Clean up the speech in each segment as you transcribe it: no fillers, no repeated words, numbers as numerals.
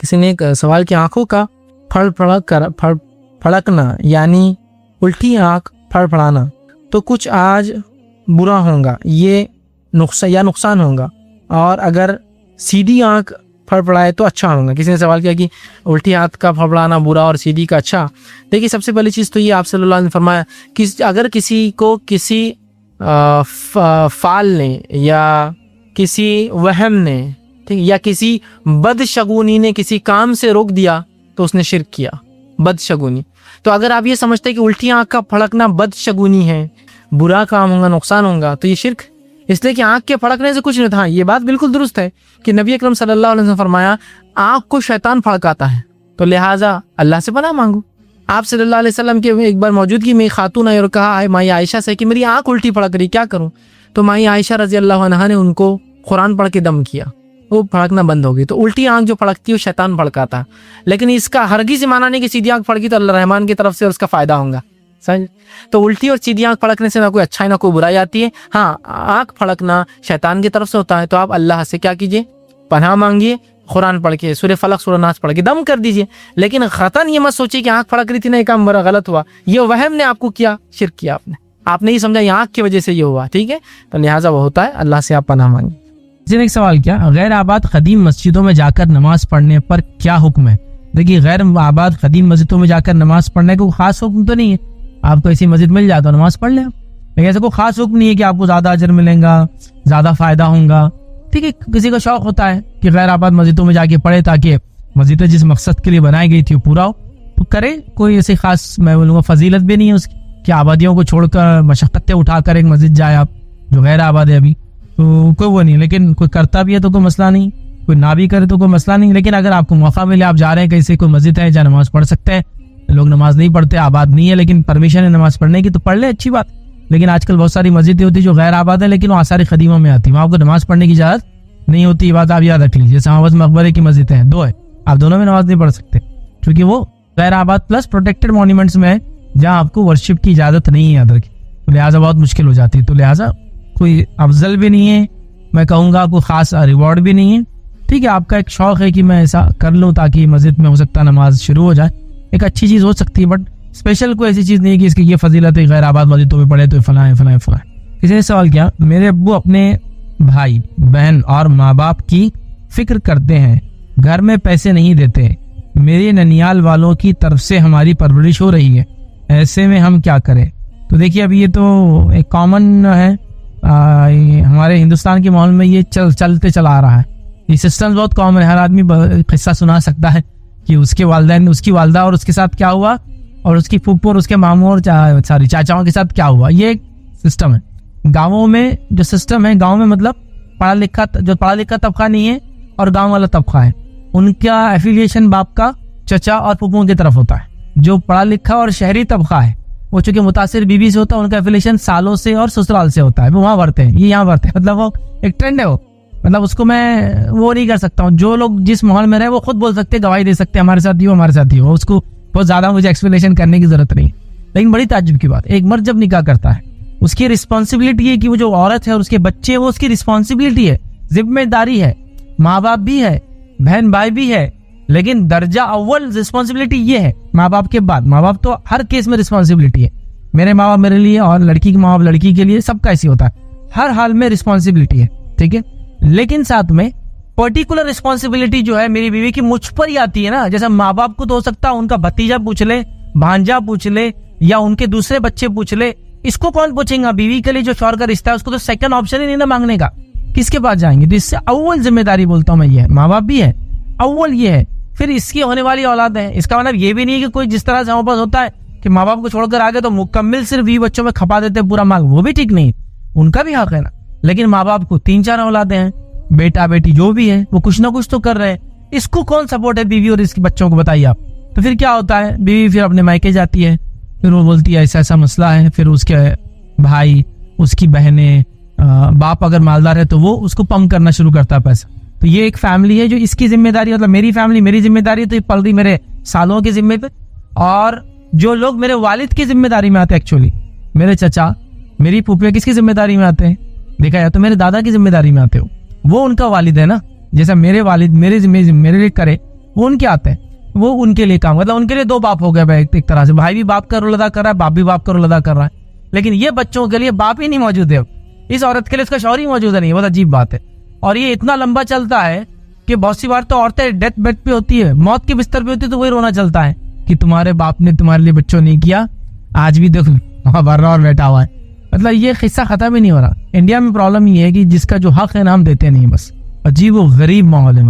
किसी ने एक सवाल किया, आंखों का फड़कना यानी उल्टी आंख फड़फड़ाना तो कुछ आज बुरा होगा ये नुकसान होगा, और अगर सीधी आंख फड़फड़ाए तो अच्छा होगा। किसी ने सवाल किया कि उल्टी आंख का फड़फड़ाना बुरा और सीधी का अच्छा। देखिए, सबसे पहली चीज़ तो ये आप सल्लल्लाहु अलैहि वसल्लम ने फरमाया कि अगर किसी को किसी फाल ने या किसी वहम ने, ठीक, या किसी बदशगुनी ने किसी काम से रोक दिया तो उसने शिर्क किया, बदशगुनी। तो अगर आप ये समझते हैं कि उल्टी आंख का फड़कना बदशगुनी है, बुरा काम होगा, नुकसान होगा, तो ये शिर्क, इसलिए कि आंख के फड़कने से कुछ नहीं था। ये बात बिल्कुल दुरुस्त है कि नबी अकरम सल्लल्लाहु अलैहि वसल्लम फरमाया आंख को शैतान फड़काता है, तो लिहाजा अल्लाह से पनाह मांगो। आप सल्लल्लाहु अलैहि वसल्लम के एक बार मौजूदगी में खातून आई और कहा है माई आयशा से कि मेरी आंख उल्टी फड़क रही, क्या करूं? तो माई आयशा रजी अल्लाह अन्हा ने उनको कुरान पढ़ के दम किया, वो फड़कना बंद हो गई। तो उल्टी आंख जो फड़कती है वो शैतान फड़काता है, लेकिन इसका हरगिज़ से माना नहीं कि सीधी आंख फड़की तो अल्लाह रहमान की तरफ से उसका फ़ायदा होगा। समझ? तो उल्टी और सीधी आंख फड़कने से ना कोई अच्छाई ना कोई बुराई आती है। हाँ, आंख फड़कना शैतान की तरफ से होता है, तो आप अल्लाह से क्या कीजिए, पनाह मांगिए, कुरान पढ़ के सूरह फलक सूरह नास पढ़ के दम कर दीजिए। लेकिन ख़तन ये मत सोचिए कि आंख फड़क रही थी ना, ये काम बड़ा गलत हुआ, ये वहम ने आपको किया, शिर्क किया आपने ये समझा ये आंख की वजह से ये हुआ, ठीक है? तो लिहाजा वो होता है, अल्लाह से आप पनाह मांगिए। किसी ने एक सवाल किया, गैर आबाद कदीम मस्जिदों में जाकर नमाज पढ़ने पर क्या हुक्म है? देखिए, गैर आबाद कदीम मस्जिदों में जाकर नमाज पढ़ने को खास हुक्म तो नहीं है। आपको ऐसी मस्जिद मिल जाए तो नमाज पढ़ लें, लेकिन ऐसा कोई खास हुक्म नहीं है कि आपको ज्यादा अजर मिलेगा, ज्यादा फायदा होगा। ठीक है, किसी का शौक होता है कि गैर आबाद मस्जिदों में जाके पढ़े ताकि मस्जिद जिस मकसद के लिए बनाई गई थी वो पूरा हो, तो करे। कोई ऐसी खास, मैं बोलूँगा, फजीलत भी नहीं है उसकी कि आबादियों को छोड़कर मशक्कतें उठाकर एक मस्जिद जाए आप जो गैर आबाद है अभी, तो कोई वो नहीं। लेकिन कोई करता भी है तो कोई मसला नहीं, कोई ना भी करे तो कोई मसला नहीं। लेकिन अगर आपको मौका मिले, आप जा रहे हैं कहीं से, कोई मस्जिद है जहाँ नमाज पढ़ सकते हैं, लोग नमाज नहीं पढ़ते, आबाद नहीं है, लेकिन परमिशन है नमाज पढ़ने की, तो पढ़ ले, अच्छी बात। लेकिन आजकल बहुत सारी मस्जिदें होती है जो गैर आबाद है लेकिन वो आसार कदीमा में आती है, वहाँ आपको नमाज पढ़ने की इजाजत नहीं होती। ये बात आप याद रख लीजिए। जैसे हमारे मकबरे की मस्जिद है, 2 है, आप दोनों में नमाज नहीं पढ़ सकते क्योंकि वो गैर आबाद प्लस प्रोटेक्टेड मॉन्यूमेंट्स में है जहाँ आपको वर्शिप की इजाजत नहीं है, याद रखिए। तो लिहाजा बहुत मुश्किल हो जाती है। तो लिहाजा कोई अफजल भी नहीं है, मैं कहूँगा कोई खास रिवॉर्ड भी नहीं है। ठीक है, आपका एक शौक है कि मैं ऐसा कर लूँ ताकि मस्जिद में हो सकता है नमाज शुरू हो जाए, एक अच्छी चीज़ हो सकती है, बट स्पेशल कोई ऐसी चीज़ नहीं है कि इसकी ये फजीलत है गैर आबाद मस्जिदों में पढ़े तो फलाएं फलाएं फलाएं। किसी ने सवाल किया, मेरे अब्बू अपने भाई बहन और माँ बाप की फिक्र करते हैं, घर में पैसे नहीं देते, मेरे ननियाल वालों की तरफ से हमारी परवरिश हो रही है, ऐसे में हम क्या करें? तो देखिए, अभी ये तो एक कॉमन है हमारे हिंदुस्तान के माहौल में, ये चलते चला आ रहा है। ये सिस्टम बहुत कॉमन है, हर आदमी किस्सा सुना सकता है कि उसके वालिदैन, उसकी वालदा और उसके साथ क्या हुआ, और उसकी फूफू और उसके मामू और चाचाओं के साथ क्या हुआ। ये एक सिस्टम है गाँवों में। जो सिस्टम है गाँव में, मतलब पढ़ा लिखा तबका नहीं है और गाँव वाला तबका है, उनका एफिलिएशन बाप का चचा और फूफू की तरफ होता है। जो पढ़ा लिखा और शहरी तबका है वो चूंकि मुतासिर बीवी से होता है, उनका एफिलिएशन सालों से और ससुराल से होता है, वो वहाँ भरते हैं, ये यहाँ भरते हैं। मतलब वो एक ट्रेंड है, वो मतलब उसको मैं वो नहीं कर सकता हूँ। जो लोग जिस माहौल में रहे वो खुद बोल सकते हैं, गवाही दे सकते हैं, हमारे साथ ही हो, हमारे साथ ही हो। उसको बहुत ज्यादा मुझे एक्सप्लेनेशन करने की जरूरत नहीं। लेकिन बड़ी ताज्जुब की बात, एक मर्द जब निकाह करता है उसकी रिस्पॉन्सिबिलिटी है कि वो जो औरत है और उसके बच्चे, वो उसकी रिस्पॉन्सिबिलिटी है, जिम्मेदारी है, माँ बाप भी है, बहन भाई भी है, लेकिन दर्जा अव्वल रिस्पॉन्सिबिलिटी ये है माँ बाप के बाद। माँ बाप तो हर केस में रिस्पॉन्सिबिलिटी है, मेरे माँ बाप मेरे लिए और लड़की के माँ बाप लड़की के लिए, सबका ऐसी होता है, हर हाल में रिस्पॉन्सिबिलिटी है, ठीक है। लेकिन साथ में पर्टिकुलर रिस्पॉन्सिबिलिटी जो है मेरी बीवी की मुझ पर ही आती है ना। जैसे माँ बाप को तो हो सकता है उनका भतीजा पूछ ले, भांजा पूछ ले, या उनके दूसरे बच्चे पूछ ले, इसको कौन पूछेगा? बीवी के लिए जो शौहर का रिश्ता है उसको तो सेकंड ऑप्शन ही नहीं ना मांगने का, किसके पास जाएंगे? तो इससे अव्वल जिम्मेदारी बोलता हूँ मैं, ये है, माँ बाप भी है, अव्वल ये है, फिर इसकी होने वाली औलाद है। इसका मतलब ये भी नहीं है कि कोई जिस तरह से हमारे पास होता है कि माँ बाप को छोड़कर आगे तो मुकम्मिल सिर्फ 20 बच्चों में खपा देते पूरा मांग, वो भी ठीक नहीं, उनका भी हक है ना। लेकिन माँ बाप को 3-4 औलादे हैं, बेटा बेटी जो भी है वो कुछ ना कुछ तो कर रहे हैं, इसको कौन सपोर्ट है बीवी और इसके बच्चों को, बताइए आप। तो फिर क्या होता है, बीवी फिर अपने मायके जाती है, फिर वो बोलती है ऐसा ऐसा मसला है, फिर उसके भाई, उसकी बहनें, बाप अगर मालदार है तो वो उसको पंप करना शुरू करता है पैसा। तो ये एक फैमिली है जो इसकी जिम्मेदारी, मतलब मेरी फैमिली मेरी जिम्मेदारी तो ये पल रही मेरे सालों की जिम्मे पे। और जो लोग मेरे वालिद की जिम्मेदारी में आते हैं, एक्चुअली मेरे चचा, मेरी फूफिया किसकी जिम्मेदारी में आते हैं? देखा जाए तो मेरे दादा की जिम्मेदारी में आते हो, वो उनका वालिद है ना। जैसा मेरे वालिद मेरे लिए करे वो उनके आते हैं, वो उनके लिए काम, मतलब उनके लिए दो बाप हो गए भाई, एक तरह से भाई भी बाप का रोल अदा कर रहा है, बाप भी बाप का रोल अदा कर रहा है। लेकिन ये बच्चों के लिए बाप ही नहीं मौजूद है, इस औरत के लिए उसका शौहर ही मौजूद नहीं है। बहुत अजीब बात है। और ये इतना लंबा चलता है कि बहुत सी बार तो औरतें डेथ बेड पे होती है, मौत के बिस्तर पे होती है, तो वही रोना चलता है कि तुम्हारे बाप ने तुम्हारे लिए बच्चों नहीं किया, आज भी देखो वहां भर रहा और बैठा हुआ है। मतलब ये किस्सा खत्म ही नहीं हो रहा। इंडिया में प्रॉब्लम ये है कि जिसका जो हक है ना हम देते नहीं, बस अजीब व गरीब माहौल है।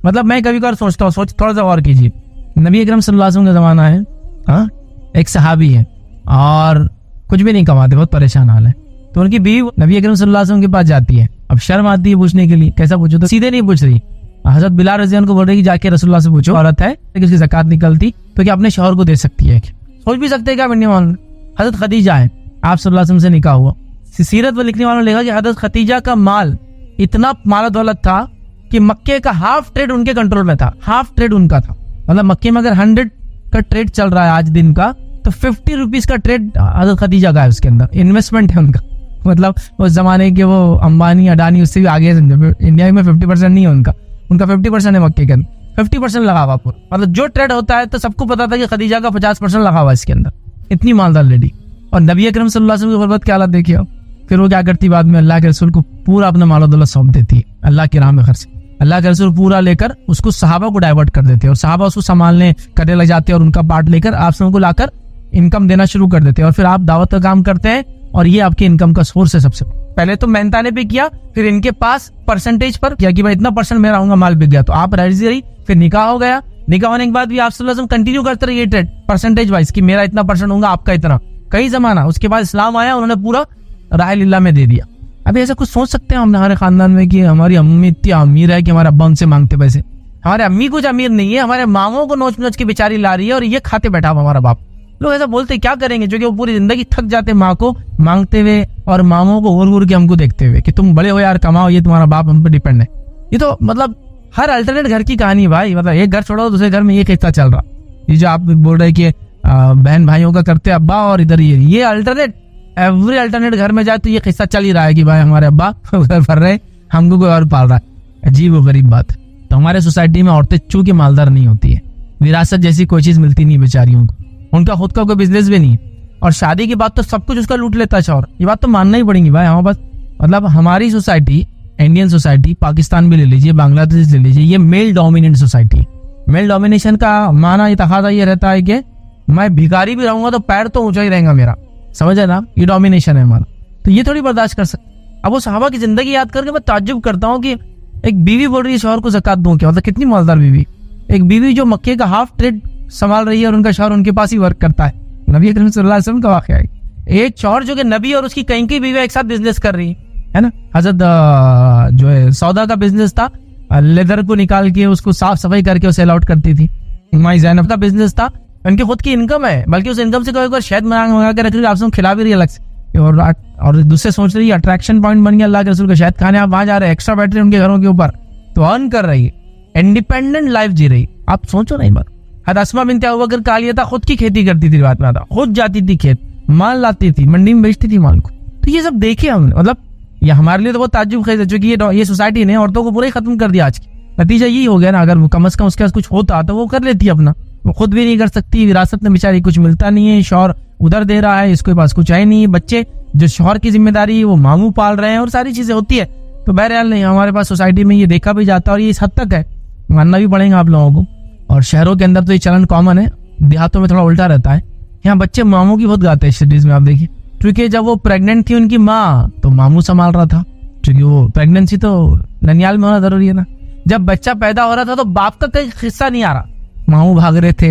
मतलब मैं कभी कभार सोचता हूँ, थोड़ा सा और कीजिए, नबी अकरम सल्लल्लाहु अलैहि वसल्लम का जमाना है, हाँ, एक सहाबी है और कुछ भी नहीं कमाते, बहुत परेशान हाल है। तो उनकी बीवी नबी अकरम सल्लल्लाहु अलैहि वसल्लम के पास जाती है। अब शर्म आती है पूछने के लिए, कैसा पूछो, तो सीधे नहीं पूछ रही। हजरत बिलाल रज़ी अल्लाह अन्हु को बोल रही कि जाके रसूलुल्लाह से पूछो, औरत है कि उसकी ज़कात निकलती तो क्या अपने शौहर को दे सकती है? सोच भी सकते हैं क्या इंडिया वालों? हजरत खदीजा है, आप सल्लल्लाहु अलैहि वसल्लम से निकाह हुआ। सीरत में लिखने वालों ने लिखा कि हजरत खदीजा का माल इतना माल दौलत था कि मक्के का हाफ ट्रेड उनके कंट्रोल में था, हाफ ट्रेड उनका था। मतलब मक्के में अगर 100 का ट्रेड चल रहा है आज दिन का, तो 50 रुपीज का ट्रेड हजरत खदीजा का है, उसके अंदर इन्वेस्टमेंट है उनका। मतलब उस जमाने के वो अंबानी अडानी उससे भी आगे समझो, इंडिया में 50% नहीं है उनका 50% है मक्के के अंदर, 50% लगा हुआ पूरा। मतलब जो ट्रेड होता है तो सबको पता था कि खदीजा का 50% लगा हुआ इसके अंदर, इतनी मालदार लेडी। और नबी अकरम सल्लल्लाहु अलैहि वसल्लम की गुरबत क्या हालत देखिए आप। फिर वो क्या करती, बाद में अल्लाह के रसूल को पूरा अपना माल दौलत सौंप देती है, अल्लाह की राह में खर्च। अल्लाह के रसूल पूरा लेकर उसको सहाबा को डाइवर्ट कर देते हैं और सहाबा उसको संभालने करने लग जाते हैं और उनका पार्ट लेकर आप सबको को लाकर इनकम देना शुरू कर देते हैं। और फिर आप दावत का काम करते हैं और ये आपकी इनकम का सोर्स है। सबसे पहले तो मेहनता ने भी किया, फिर इनके पास परसेंटेज पर किया कि भाई इतना % मेरा होगा, माल बिक गया तो आप राजी रही। फिर निकाह हो गया, निकाह होने के बाद भी आप सल्लल्लाहु अलैहि वसल्लम कंटिन्यू करते रहे ट्रेड परसेंटेज वाइज कि मेरा इतना % होगा, आपका इतना। कई जमाना उसके बाद इस्लाम आया, उन्होंने पूरा राह लिल्लाह में दे दिया। अभी ऐसा कुछ सोच सकते हैं हम हमारे खानदान में कि हमारी अम्मी इतनी अमीर है कि हमारे अब्बा उनसे मांगते पैसे? हमारे अम्मी कुछ अमीर नहीं है, हमारे मामों को नोच नोच के बेचारी ला रही है और ये खाते बैठा हुआ हमारा बाप। लोग ऐसा बोलते क्या करेंगे, जो कि वो पूरी जिंदगी थक जाते माँ को मांगते हुए और मामों को घूर घूर के हमको देखते हुए कि तुम बड़े हो यार, कमाओ, ये तुम्हारा बाप हम पे डिपेंड है। ये तो मतलब हर अल्टरनेट घर की कहानी है भाई। मतलब एक घर छोड़ो दूसरे घर में ये किस्सा चल रहा। ये जो आप बोल रहे कि बहन भाइयों का करते अब्बा और इधर ये अल्टरनेट, एवरी अल्टरनेट घर में जाए तो ये किस्सा चल ही रहा है कि भाई हमारे अब्बा उधर भर रहे, हमको कोई और पाल रहा है। अजीब व गरीब बात। तो हमारे सोसाइटी में औरतें चूंकि मालदार नहीं होती है, विरासत जैसी कोई चीज मिलती नहीं बेचारियों को, उनका खुद का कोई बिजनेस भी नहीं है और शादी के बाद तो सब कुछ उसका लूट लेता है शौहर। ये बात तो मानना ही पड़ेगी भाई हमारे पास। मतलब हमारी सोसाइटी, इंडियन सोसाइटी, पाकिस्तान भी ले लीजिए, बांग्लादेश ले लीजिए, ये male dominant society. Male domination का माना ये तकाजा ये रहता है कि मैं भिखारी भी रहूंगा तो पैर तो ऊंचा ही रहेगा मेरा, समझ है ना, ये डोमिनेशन है हमारा। तो ये थोड़ी बर्दाश्त कर सकते। अब वो सहाबा की जिंदगी याद करके मैं ताज्जुब करता हूँ कि एक बीवी बोल रही है शौहर को ज़कात दूं क्या, मतलब कितनी मालदार बीवी। एक बीवी जो मक्के का हाफ ट्रेड संभाल रही है और उनका शौहर उनके पास ही वर्क करता है। नबी अकरम सल्लल्लाहु अलैहि वसल्लम का वाक़या है। एक शौहर जो कि नबी और उसकी कई बीवी एक साथ बिजनेस कर रही है ना। हजरत जो है सौदा का बिजनेस था, लेदर को निकाल के उसको साफ सफाई करके उसे सेल आउट करती थी। माई ज़ैनब का बिजनेस था, उनकी खुद की इनकम है, बल्कि उस इनकम से कोई बार शहद मंगा के रख रही है, आप खिला भी रही है अलग से। और दूसरे सोच रही है अट्रैक्शन पॉइंट बन गया अल्लाह के रसूल का शहद खाने, आप वहां जा रहे हैं, एक्स्ट्रा बैठ रहे उनके घरों के ऊपर, तो अर्न कर रही है, इंडिपेंडेंट लाइफ जी रही। आप सोचो नहीं बात। हद अस्मा बिनते अबू बकर का लिया था, खुद की खेती करती थी, बात में आता, खुद जाती थी खेत, माल लाती थी, मंडी में बेचती थी माल को। तो ये सब देखे हमने। मतलब ये हमारे लिए तो बहुत ताज्जुब खेज है, क्योंकि ये सोसाइटी ने औरतों को पूरा ही खत्म कर दिया आज की। नतीजा यही हो गया ना, अगर वो कम से कम उसके पास कुछ होता तो वो कर लेती अपना, वो खुद भी नहीं कर सकती, विरासत में बेचारी कुछ मिलता नहीं है, शौहर उधर दे रहा है, इसके पास कुछ है नहीं, बच्चे जो शौहर की जिम्मेदारी वो मामू पाल रहे हैं और सारी चीजें होती है। तो बहरहाल नहीं, हमारे पास सोसाइटी में ये देखा भी जाता है और ये इस हद तक है, मानना भी पड़ेगा आप लोगों को। और शहरों के अंदर तो ये चलन कॉमन है, देहातों में थोड़ा उल्टा रहता है। यहाँ बच्चे मामू की बहुत गाते हैं सिटीज में, आप देखिए। क्योंकि जब वो प्रेग्नेंट थी उनकी माँ तो मामू संभाल रहा था, क्योंकि वो प्रेगनेंसी तो ननियाल में होना जरूरी है ना। जब बच्चा पैदा हो रहा था तो बाप का कोई हिस्सा नहीं आ रहा, मामू भाग रहे थे,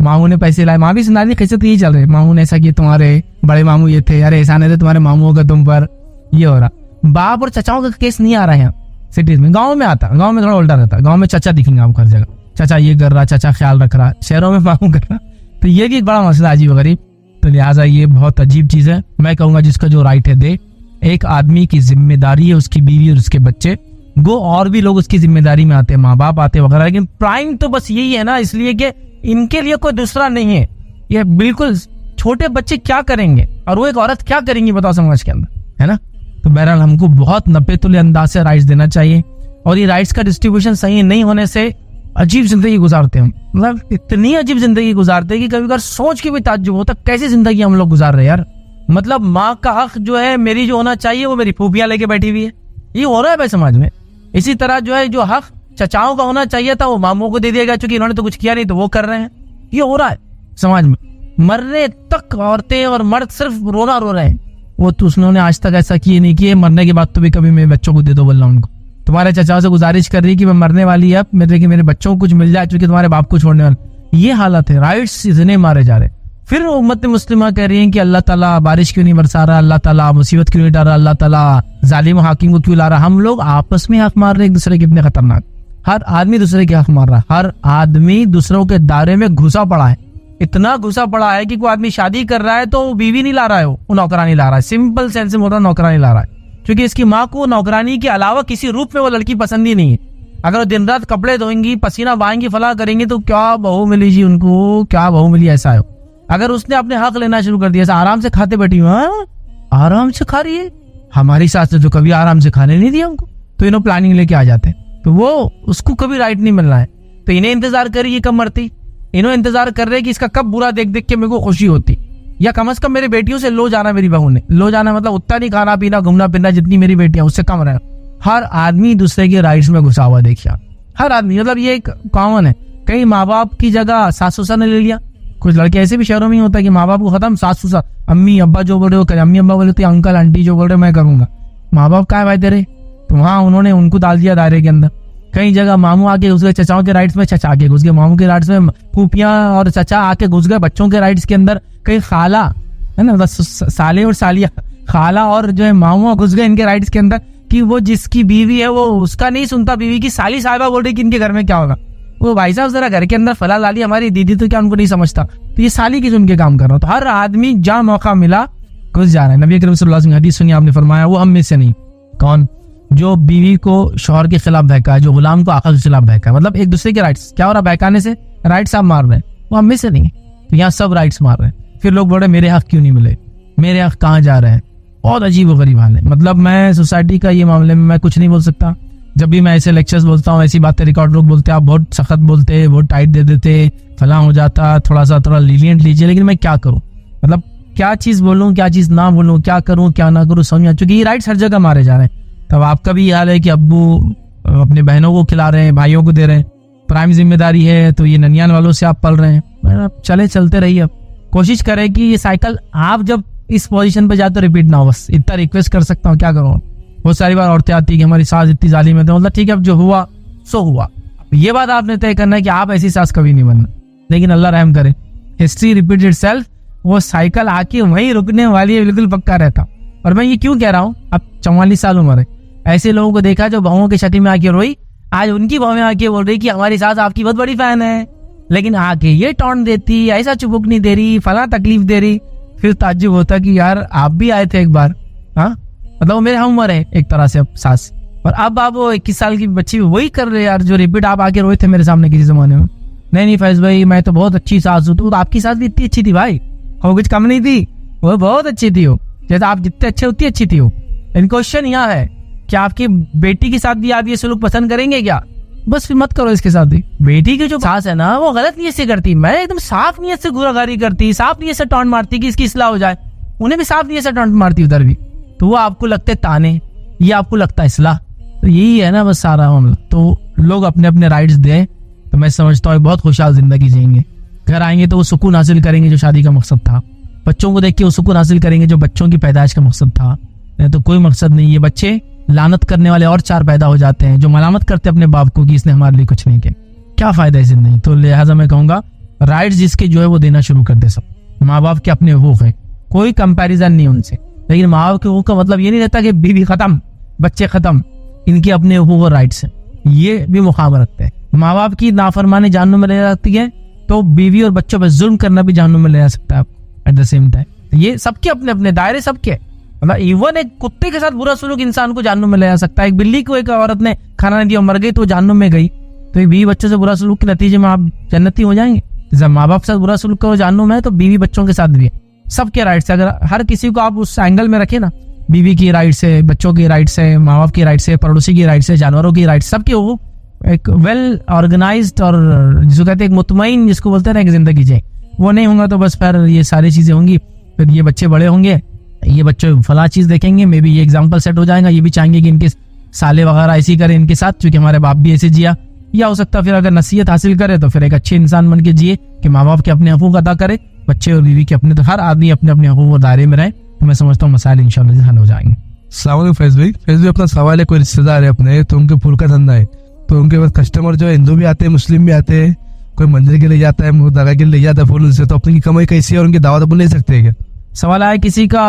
मामू ने पैसे लाए, माँ भी सुना रही किस्से तो यही चल रहे, मामू ने ऐसा किया, तुम्हारे बड़े मामू ये थे, अरे ऐसा नहीं थे, तुम्हारे मामू का तुम पर ये हो रहा। बाप और चचाओं का केस नहीं आ रहा है यहाँ सिटीज में। गाँव में आता, गाँव में थोड़ा उल्टा रहता है, गाँव में चचा दिखेंगे आपको हर जगह, चाचा ये कर रहा, चाचा ख्याल रख रहा, शहरों में मामू कर रहा। तो ये भी एक बड़ा मसला अजीब गरीब। तो लिहाजा ये बहुत अजीब चीज है। मैं कहूंगा जिसका जो राइट है दे। एक आदमी की जिम्मेदारी है उसकी बीवी और उसके बच्चे, गो और भी लोग उसकी जिम्मेदारी में आते हैं, माँ बाप आते हैं वगैरह, लेकिन प्राइम तो बस यही है ना, इसलिए कि इनके लिए कोई दूसरा नहीं है। ये बिल्कुल छोटे बच्चे क्या करेंगे और वो एक औरत क्या करेंगी बताओ समाज के अंदर, है ना। तो बहरहाल हमको बहुत नब्बे तुले अंदाज से राइट्स देना चाहिए, और ये राइट्स का डिस्ट्रीब्यूशन सही नहीं होने से अजीब जिंदगी गुजारते हैं, मतलब इतनी अजीब जिंदगी गुजारते हैं कि कभी कभार सोच के भी ताज्जुब होता कैसी जिंदगी हम लोग गुजार रहे हैं यार। मतलब माँ का हक जो है मेरी जो होना चाहिए वो मेरी फूफियां लेके बैठी हुई है, ये हो रहा है भाई समाज में। इसी तरह जो है जो हक चचाओं का होना चाहिए था वो मामों को दे दिया गया, क्योंकि इन्होंने तो कुछ किया नहीं तो वो कर रहे हैं। ये हो रहा है समाज में। मरने तक औरतें और मर्द सिर्फ रोना रो रहे हैं। वो तो उन्होंने आज तक ऐसा किए नहीं किए, मरने के बाद तो भी कभी मेरे बच्चों को दे दो बोल रहा हूं उनको। तुम्हारे चचाओं से गुजारिश कर रही कि मैं मरने वाली है, अब मेरे बच्चों को कुछ मिल जाए क्योंकि तुम्हारे बाप को छोड़ने वाले। ये हालत है, राइट्स इतने मारे जा रहे। फिर उम्मत मुस्लिमा कह रही है कि अल्लाह ताला बारिश क्यों नहीं बरसा रहा, अल्लाह ताला मुसीबत क्यों नहीं डाल रहा, अल्लाह ताला जालिम हाकिम को क्यों ला रहा। हम लोग आपस में हक मार रहे एक दूसरे के, इतने खतरनाक। हर आदमी दूसरे के हक मार रहा है, हर आदमी दूसरों के दायरे में घुसा पड़ा है। इतना घुसा पड़ा है कि कोई आदमी शादी कर रहा है तो बीवी नहीं ला रहा है, वो नौकरानी ला रहा है। सिंपल सेंस में होता है नौकरानी ला रहा है, क्योंकि इसकी माँ को नौकरानी के अलावा किसी रूप में वो लड़की पसंद ही नहीं है। अगर वो दिन रात कपड़े धोएंगी, पसीना बहाएंगी, फला करेंगी तो क्या बहू मिली जी उनको, क्या बहू मिली ऐसा है। अगर उसने अपने हक लेना शुरू कर दिया, आराम से खाते बैठी हूँ, आराम से खा रही है, हमारी सास ने तो कभी आराम से खाने नहीं दिया उनको, तो इन्हों प्लानिंग लेके आ जाते हैं, तो वो उसको कभी राइट नहीं मिलना है। तो इन्हें इंतजार करिए कब मरती, इन्हों इंतजार कर रहे कि इसका कब बुरा देख देख के मेरे को खुशी होती, या कम से कम मेरी बेटियों से लो जाना। मेरी बहू ने लो जाना मतलब उतना नहीं खाना पीना घूमना फिरना जितनी मेरी बेटियां, उससे कम रहे। हर आदमी दूसरे के राइट्स में घुसा हुआ देखिए, हर आदमी। मतलब ये एक कॉमन है, कहीं माँ बाप की जगह सास ससुर ने ले लिया। कुछ लड़के ऐसे भी शहरों में ही होता है कि माँ बाप को खत्म, सास ससुर, अम्मी अब्बा जो बोल रहे हो, अम्मी अब्बा बोले तो अंकल आंटी जो बोल रहे मैं करूंगा। माँ बाप का है भाई तेरे, तो वहां उन्होंने उनको डाल दिया दायरे के अंदर। कई जगह मामू आके घुस गए चचाओं के राइट्स में, चचा आके घुस गए मामू के राइट्स में, फूफियां और चचा आके घुस गए बच्चों के राइट्स के अंदर। कहीं खाला है ना, साले और सालिया, खाला और जो है मामू घुस गए इनके राइट्स के अंदर, कि वो जिसकी बीवी है वो उसका नहीं सुनता, बीवी की साली साहिबा बोल रही कि इनके घर में क्या होगा। वो भाई साहब जरा घर के अंदर फला लाली हमारी दीदी तो क्या उनको नहीं समझता, तो ये साली की सुन के काम कर रहा हूँ। तो हर आदमी जहाँ मौका मिला घुस जा रहा है। नबी करीम सल्लल्लाहु अलैहि वसल्लम हदीस सुनिए, आपने फरमाया वो हम में से नहीं। कौन? जो बीवी को शौहर के खिलाफ बहका है, जो गुलाम को आका के खिलाफ बहका है। मतलब एक दूसरे के राइट्स क्या हो रहा, बहकाने से राइट्स आप मार रहे हैं, वो हम में से नहीं। तो यहाँ सब राइट्स मार रहे हैं। फिर लोग बोले मेरे हक क्यों नहीं मिले, मेरे हक कहाँ जा रहे हैं। बहुत अजीब व गरीब हाल है। मतलब मैं सोसाइटी का ये मामले में मैं कुछ नहीं बोल सकता। जब भी मैं ऐसे लेक्चर्स बोलता हूँ, ऐसी बातें रिकॉर्ड लोग बोलते हैं आप बहुत सख्त बोलते, बहुत टाइट दे देते, फला हो जाता, थोड़ा लीनियंट लीजिए। लेकिन मैं क्या करूँ, मतलब क्या चीज बोलूँ क्या चीज ना बोलूँ, क्या करूँ क्या ना करूँ समझ आ, चूंकि ये राइट्स हर जगह मारे जा रहे हैं। तब आपका भी हाल है कि अब्बू अपने बहनों को खिला रहे हैं, भाइयों को दे रहे हैं, प्राइम जिम्मेदारी है, तो ये ननियान वालों से आप पल रहे हैं। चले चलते रहिए। अब कोशिश करें कि ये साइकिल आप जब इस पोजीशन पे जाते रिपीट ना हो, बस इतना रिक्वेस्ट कर सकता हूँ। क्या करूँ, बहुत सारी बार औरतें आती है कि हमारी सास इतनी जालिम है, तो मतलब ठीक है अब जो हुआ सो हुआ। ये बात आपने तय करना है कि आप ऐसी सास कभी नहीं बनना, लेकिन अल्लाह रहम करे, हिस्ट्री रिपीट इटसेल्फ, वो साइकिल आके वहीं रुकने वाली है, बिल्कुल पक्का रहता। और मैं ये क्यों कह रहा हूँ, अब 44 साल उम्र है, ऐसे लोगों को देखा जो बहुओं के शक्ल में आके रोई, आज उनकी बहुएं आके बोल रही कि हमारी सास आपकी बहुत बड़ी फैन है, लेकिन आके ये टॉन्ट देती, ऐसा चुबुक नहीं दे रही, फला तकलीफ दे रही। फिर ताज्जुब होता कि यार आप भी आए थे एक बार, हाँ मतलब वो मेरे हम उम्र है एक तरह से अब सास, और अब आप वो 21 साल की बच्ची वही कर रहे यार जो रिपीट आप आके रोए थे मेरे सामने किसी जमाने में। नहीं फैज भाई मैं तो बहुत अच्छी सास हूँ। तो आपकी सास भी इतनी अच्छी थी भाई, वो कुछ कम नहीं थी, वो बहुत अच्छी थी, हो जैसे आप जितने अच्छे उतनी अच्छी थी हो। इन क्वेश्चन यहाँ है कि आपकी बेटी के साथ भी आप ये सलूक पसंद करेंगे क्या? बस फिर मत करो इसके साथ भी। बेटी की जो सास है ना वो गलत नीयत से करती, मैं एकदम साफ नीयत से गुनाहगारी करती, साफ नीयत से टॉन्ट मारती कि इसकी इस्लाह हो जाए, उन्हें भी साफ नीयत से टॉन्ट मारती उधर भी, तो वो आपको लगते ताने, ये आपको लगता है इस्लाह। तो यही है ना बस सारा मामला। तो लोग अपने अपने राइट्स दें तो मैं समझता हूँ बहुत खुशहाल जिंदगी जिएंगे। घर आएंगे तो वो सुकून हासिल करेंगे जो शादी का मकसद था, बच्चों को देख के वो सुकून हासिल करेंगे जो बच्चों की पैदाइश का मकसद था। नहीं तो कोई मकसद नहीं है। बच्चे लानत करने वाले और 4 पैदा हो जाते हैं जो मलामत करते अपने बाप को कि इसने हमारे लिए कुछ नहीं किया। क्या फायदा है जिंदगी। तो लिहाजा मैं कहूंगा राइट्स जिसके जो है वो देना शुरू कर दे। सब माँ बाप के अपने हकूक है, कोई कंपैरिजन नहीं उनसे, लेकिन माँ बाप के हकूक का मतलब ये नहीं रहता कि बीवी खत्म बच्चे खत्म, इनके अपने हकूक और राइट्स हैं, ये भी मुकाम रखते हैं। माँ बाप की नाफरमानी जहन्नुम में ले जाती है तो बीवी और बच्चों पर जुल्म करना भी जहन्नुम में ले जा सकता है एट द सेम टाइम। ये सबके अपने अपने दायरे, सबके मतलब इवन एक कुत्ते के साथ बुरा सलूक इंसान को जहन्नुम में ले जा सकता है। एक बिल्ली को एक औरत ने खाना नहीं दिया मर गई तो जहन्नुम में गई, तो ये बीवी बच्चों से बुरा सलूक के नतीजे में आप जन्नती हो जाएंगे। जब माँ बाप के साथ बुरा सलूक करो जहन्नुम है, तो बीवी बच्चों के साथ भी है। सबके राइट्स है। अगर हर किसी को आप उस एंगल में रखे ना, बीवी की राइट्स है, बच्चों की राइट्स है, माँ बाप की राइट्स है, पड़ोसी की राइट्स है, जानवरों की राइट्स, सबके वो एक वेल ऑर्गेनाइज्ड और जिसको कहते हैं एक मुतमईन, जिसको बोलते हैं ना, एक जिंदगी जी, वो नहीं होगा तो बस फिर ये सारी चीजें होंगी। फिर ये बच्चे बड़े होंगे, ये बच्चे फला चीज देखेंगे, मे बी ये एग्जाम्पल सेट हो जाएगा, ये भी चाहेंगे कि इनके साले वगैरह ऐसी करें इनके साथ, क्योंकि हमारे बाप भी ऐसे जिया। या हो सकता है फिर अगर नसीहत हासिल करे तो फिर एक अच्छे इंसान बन के जिए कि माँ बाप के अपने हकूक अदा करे, बच्चे और बीवी के अपने, तो हर आदमी अपने अपने हकूक और दायरे में रहे, तो मैं समझता हूँ मसाइल इंशाल्लाह हल हो जाएंगे। अस्सलाम वालेकुम फैज भाई अपना सवाल है, कोई रिश्तेदार है अपने, तो उनके फूल का धंधा है, तो उनके पास कस्टमर जो है हिंदू भी आते हैं मुस्लिम भी आते हैं, कोई मंदिर के लिए जाता है, दगा के लिए जाता है फूल से, तो अपनी कमाई कैसी है और उनकी दावत अपन ले सकते हैं क्या? सवाल आया किसी का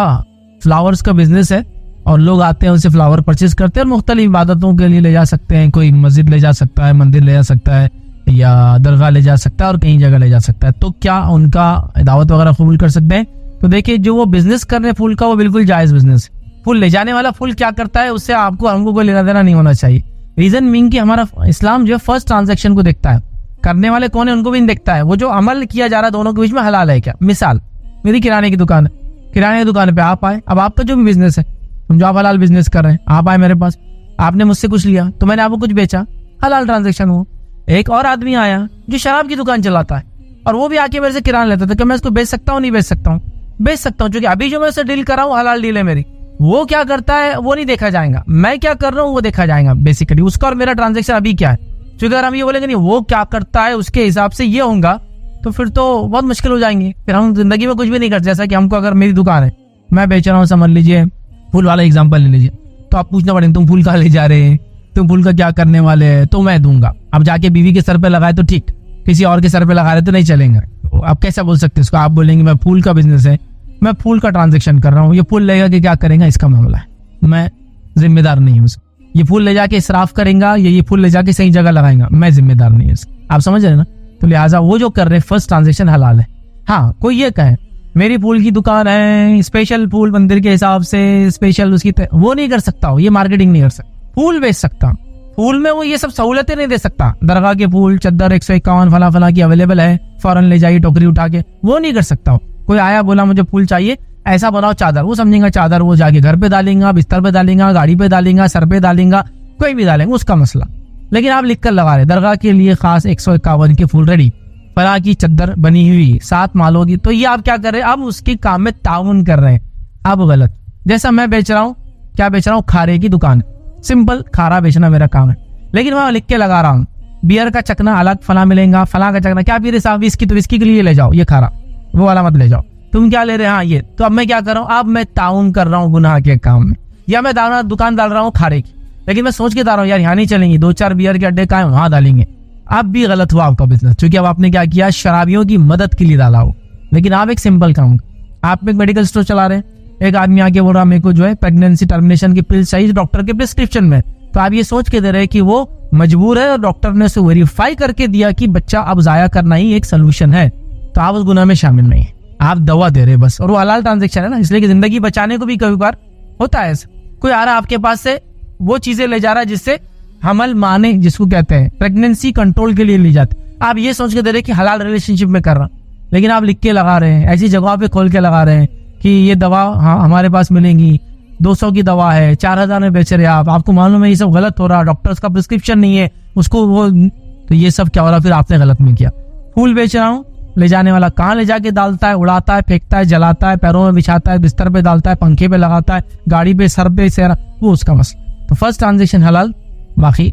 फ्लावर्स का बिजनेस है और लोग आते हैं उनसे फ्लावर परचेज करते हैं और मुख्तलिफ इबादतों के लिए ले जा सकते हैं, कोई मस्जिद ले जा सकता है, मंदिर ले जा सकता है, या दरगाह ले जा सकता है और कहीं जगह ले जा सकता है, तो क्या उनका दावत वगैरह कबूल कर सकते हैं? तो देखिए, जो वो बिजनेस कर रहे हैं फूल का, वो बिल्कुल जायज बिजनेस है। फूल ले जाने वाला फूल क्या करता है उससे आपको हमको कोई लेना देना नहीं होना चाहिए। रीजन मीन कि हमारा इस्लाम जो है फर्स्ट ट्रांजैक्शन को देखता है, करने वाले कौन है उनको भी नहीं देखता है, वो जो अमल किया जा रहा है दोनों के बीच में हलाल है क्या। मिसाल, मेरी किराने की दुकान है, किराने की दुकान पे आप आए, अब आपका जो भी बिजनेस है, समझो आप हलाल बिजनेस कर रहे हैं, आप आए मेरे पास, आपने मुझसे कुछ लिया तो मैंने आपको कुछ बेचा, हलाल ट्रांजेक्शन हो। एक और आदमी आया जो शराब की दुकान चलाता है और वो भी आके मेरे से किराना लेता था, क्या मैं इसको बेच सकता हूँ? नहीं बेच सकता हूँ, बेच सकता हूँ, क्योंकि अभी जो मैं उससे डील कर रहा हूँ हलाल डील है मेरी। वो क्या करता है वो नहीं देखा जाएगा, मैं क्या कर रहा हूँ वो देखा जाएगा। बेसिकली उसका और मेरा ट्रांजेक्शन अभी क्या है, क्योंकि अगर हम ये बोलेंगे नहीं वो क्या करता है उसके हिसाब से ये होगा, तो फिर तो बहुत मुश्किल हो जाएंगे, फिर हम जिंदगी में कुछ भी नहीं करते। जैसा कि हमको अगर मेरी दुकान है, मैं बेच रहा हूँ, समझ लीजिए फूल वाला एग्जाम्पल ले लीजिए, तो आप पूछना पड़ेगा तुम फूल कहाँ ले जा रहे हैं, तुम फूल का क्या करने वाले हैं, तो मैं दूंगा। अब जाके बीवी के सर पे लगाए तो ठीक, किसी और के सर पे लगा रहे तो नहीं चलेंगे। आप कैसा बोल सकते हैं इसको? आप बोलेंगे मैं फूल का बिजनेस है, मैं फूल का ट्रांजेक्शन कर रहा हूँ, ये फूल लेगा कि क्या करेगा इसका मामला है, मैं जिम्मेदार नहीं हूँ। ये फूल ले जाके इसराफ करेगा या ये फूल ले जाके सही जगह लगाएगा, मैं जिम्मेदार नहीं हूँ। आप समझ रहे हैं ना? तो लिहाजा वो जो कर रहे हैं फर्स्ट ट्रांजेक्शन हलाल है। हाँ, कोई ये कहे मेरी फूल की दुकान है, स्पेशल फूल मंदिर के हिसाब से स्पेशल उसकी वो नहीं कर सकता हो, ये मार्केटिंग नहीं कर सकता। फूल बेच सकता, फूल में वो ये सब सहूलतें नहीं दे सकता। दरगाह के फूल, चद्दर 151 फला फला की अवेलेबल है, फौरन ले जाइए टोकरी उठा के, वो नहीं कर सकता हो। कोई आया बोला मुझे फूल चाहिए, ऐसा बनाओ चादर, वो समझेगा चादर वो जाके घर पे डालेगा, बिस्तर पे डालेगा, गाड़ी पे डालेगा, सर पे डालेगा, कोई भी डालेंगे उसका मसला। लेकिन आप लिख कर लगा रहे दरगाह के लिए खास 151 के फूल रेडी, फला की चद्दर बनी हुई 7 मालों की, तो ये आप क्या कर रहे हैं? आप उसके काम में ताउन कर रहे हैं, आप गलत। जैसा मैं बेच रहा हूँ, क्या बेच रहा हूँ? खारे की दुकान, सिंपल खारा बेचना मेरा काम है, लेकिन मैं लिख के लगा रहा हूँ बियर का चकना अलग फला मिलेगा, फला का चकना क्या पी रहे साहब, विस्की, तो विस्की के लिए ले जाओ ये खारा, वो वाला मत ले जाओ। तुम क्या ले रहे हैं? हाँ ये। तो अब मैं क्या कर रहा हूँ? अब मैं ताउन कर रहा हूँ गुनाह के काम में। या मैं दुकान डाल रहा हूँ खारे की, लेकिन मैं सोच के डाल रहा हूँ यार यहाँ नहीं चलेंगे, 2-4 बियर के अड्डे कहाँ वहां डालेंगे। अब भी गलत हुआ आपका बिजनेस, क्योंकि अब आपने क्या किया? शराबियों की मदद के लिए डाला हो। लेकिन आप एक सिंपल काम, आप एक मेडिकल स्टोर चला रहे हैं, एक आदमी आके बोल रहा मेरे को जो है प्रेगनेंसी टर्मिनेशन की पिल चाहिए डॉक्टर के प्रिस्क्रिप्शन में, तो आप ये सोच के दे रहे हैं कि वो मजबूर है और डॉक्टर ने उसे वेरीफाई करके दिया कि बच्चा अब जाया करना ही एक सोल्यूशन है, तो आप उस गुनाह में शामिल नहीं है, आप दवा दे रहे बस। और वो हलाल ट्रांजेक्शन है ना, इसलिए कि जिंदगी बचाने को भी कभी बार होता है ऐसा। कोई आ रहा है आपके पास से वो चीजें ले जा रहा है जिससे हमल माने, जिसको कहते हैं प्रेगनेंसी कंट्रोल के लिए ली जाती, आप ये सोच के दे रहे कि हलाल रिलेशनशिप में कर रहा, लेकिन आप लिख के लगा रहे हैं, ऐसी जगहों पे खोल के लगा रहे हैं कि ये दवा हाँ हमारे पास मिलेंगी, 200 की दवा है, 4000 में बेच रहे आप, आपको मालूम है ये सब गलत हो रहा, डॉक्टर्स का प्रिस्क्रिप्शन नहीं है उसको वो, तो ये सब क्या हो रहा? फिर आपने गलत में किया। फूल बेच रहा हूँ, ले जाने वाला कहाँ ले जाके डालता है? उड़ाता है, फेंकता है, जलाता है, पैरों में बिछाता है, बिस्तर पे डालता है, पंखे पे लगाता है, गाड़ी पे, सर पे, सेरा, वो उसका मसला। तो फर्स्ट ट्रांजेक्शन हलाल, बाकी